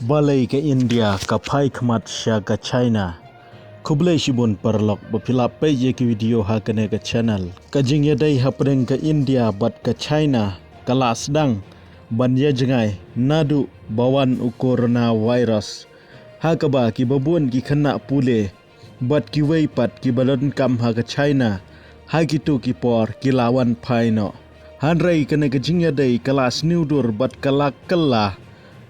Balai ke India kapai khmat sya ke China. Kublai shibun perlok bapila page ke video ha kene ke channel. Kajing yadai hapring ke India bat ke China kala sedang ban ya jengai nadu bawan corona virus. Ha kaba ki babun ki kena pule bat ki wei pat ki balon kam ha ke China. Ha kitu ki por ki lawan paino. Hanrei kene kajing yadai kala sniudur bat kala kala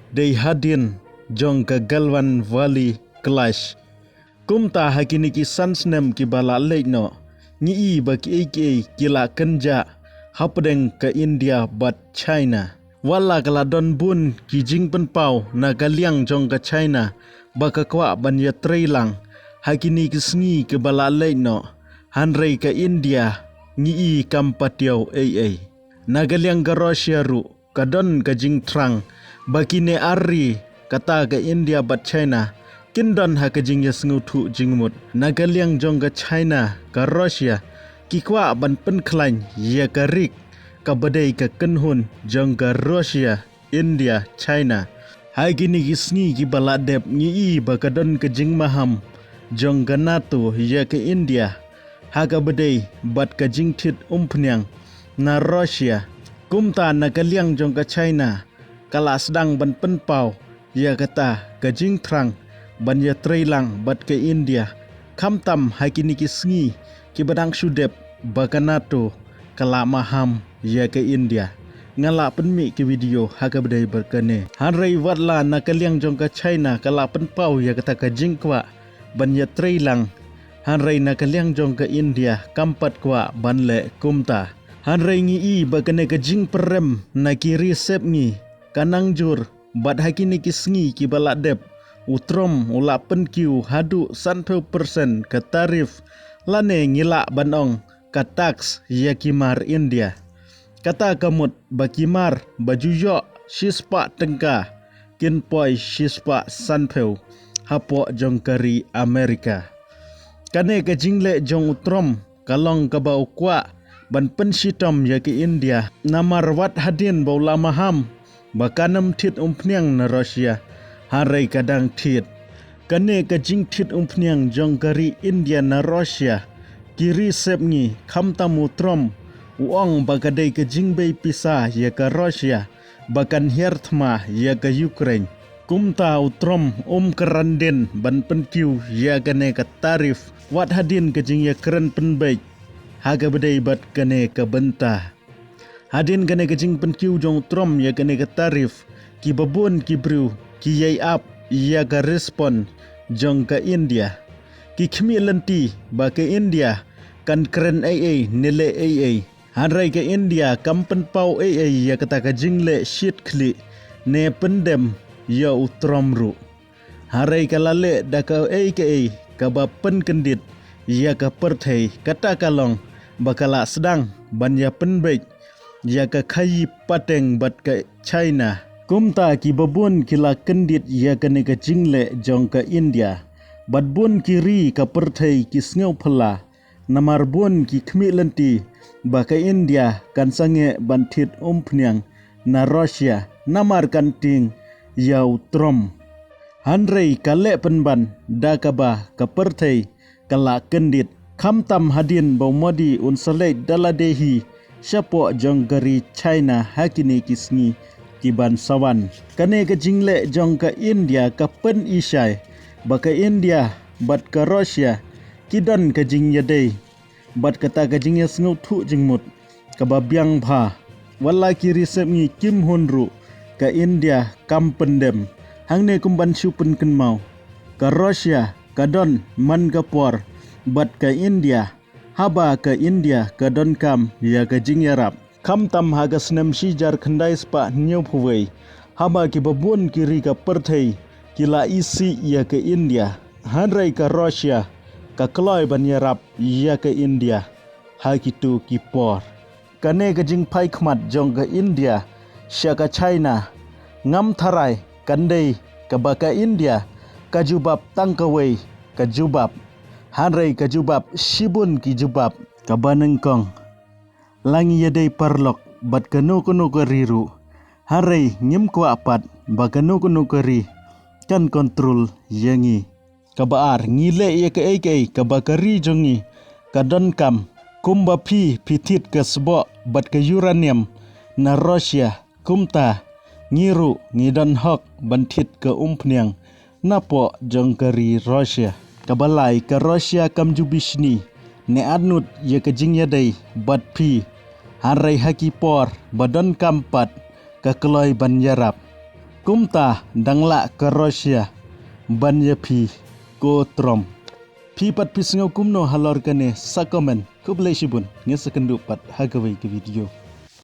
day hadin jong ke Galwan Valley Clash. Kumta hakini ki sansnem ki bala leino. Ngi ba ki eke kila kenja hapdeng ke India bat China. Wala kala don bun ki jing penpau na galiang jong ke China baka kwa ban ya trailang. Hakini ki sngi ke bala leino. Hanrei ke India ngi kampatiau ai. Na galiang ke Russia ru kadon ke jing trang. Bakine ari kata ke India bat China kindon ha ke jing ya sengutu jingmut nagaliang jong ke China ke Russia kikwa ban pen klain ya ke rik ke badai ke kenhun jong ke Russia India China hai gini gisngi ki baladep ngi ba kadon ke jing maham jong ke NATO ya ke India ha ke badai bat ke jing tit umpnyang na Russia kumta nagaliang jong ke China kala sedang ban penpau ya kata kajing trang ban ya trailang bat ke India kamtam hakini ki sngi ki badang sudep bakanato kala maham ya ke India ngala penmi ki video haga bedai berkene hanrei watla nakaliang jong ke China kala penpau ya kata kajing kwa ban ya trailang hanrei nakaliang jong ke India kampat kwa ban le kumta hanrei ngi bakane kajing perem na ki resep ngi kanang jur bat hakini ki sngi ki baladep utrom ula penkiu hadu 100% ke tarif lane ngila banong ke tax ya kimar India kata kamut bakimar bajuyo shispa tengka kinpoi shispa sanpeu hapo jongkari Amerika kane ke jingle jong utrom kalong ke bau kwa ban pensitom ya ki India namar wat hadin bau lamaham bakanam tit umpniang na Russia harai kadang tit kane ka jing tit umpniang jong kari India na Russia kiri sepngi kamtamu trom uong bagadai ka jing bay pisa ya ka Russia bakan hertma ya ka Ukraine kumta utrom keranden ban penkiu ya kane ka tarif wat hadin ka jing ya keren penbaik haga bedai bat kane ka bentah hadin kane kajing penkiu jong trom ya kane ke tarif ki babun ki bru ki yai up ya ka respon jong ke India ki khmi lenti ba ke India kan keren ai nile ai hanrai ke India kampen pau ai ya kata kajing le shit kli ne pendem ya utrom ru harai kalale da ka ai ka ba pen kendit ya ka perthai kata kalong bakala sedang ban ya penbaik ya ka khayi pateng bat ke China kumta ki babun kila kendit ya kane ka jingle jong ka India bat bun kiri ka perthai ki sngew phala namar bun ki khmi lenti ba ka India kan sange banthit umpnyang na Russia namar kan ting yau trom hanrei kale penban da ka ba ka perthai kala kendit kamtam hadin bau modi unsalai daladehi Siapo jong gari China hakini kisngi kiban sawan kane ke jingle jong ke India ke pen isai baka India bat ke Russia kidan ke jing yadai bat kata ke jing yasngu thu jingmut ke babyang bha wala ki resep ngi Kim Hunru ke India kam pendem hangne kumban supen kenmau ke Russia kadon man gapor bat ke India haba ke India ke donkam ya ke jing yarap kam tam haga snem shijar khandai spa new phuwei haba ki babun kiri ka perthai kila isi ya ke India hanrai ke Russia ka kloi ban yarap ya ke India ha kitu ki por kane ke jing pai khmat jong ke India sya ke China ngam tharai kandai ke baka India ka jubab tangkawei ka jubab hanrei ka jubab shibun ki jubab ka banengkong langi yadai parlok bat kanu kanu kariru hanrei ngim ko apat ba kanu kanu kari kan kontrol yangi kabaar ngile ye ke kabakari jongi kadon kam kumba pitit ke sebo bat ke uranium na Russia kumta ngiru ngidan hok bantit ke umpniang napo jongkari Russia kabalai ke Russia kam jubishni ne adnut ye ke jingyadai bat harai hakipor badan kampat ke keloi banjarap kumta dangla ke Russia banyapi ko trom pat pisngau kumno halor kane sakomen kublai shibun ngesakendu pat hagawai ke video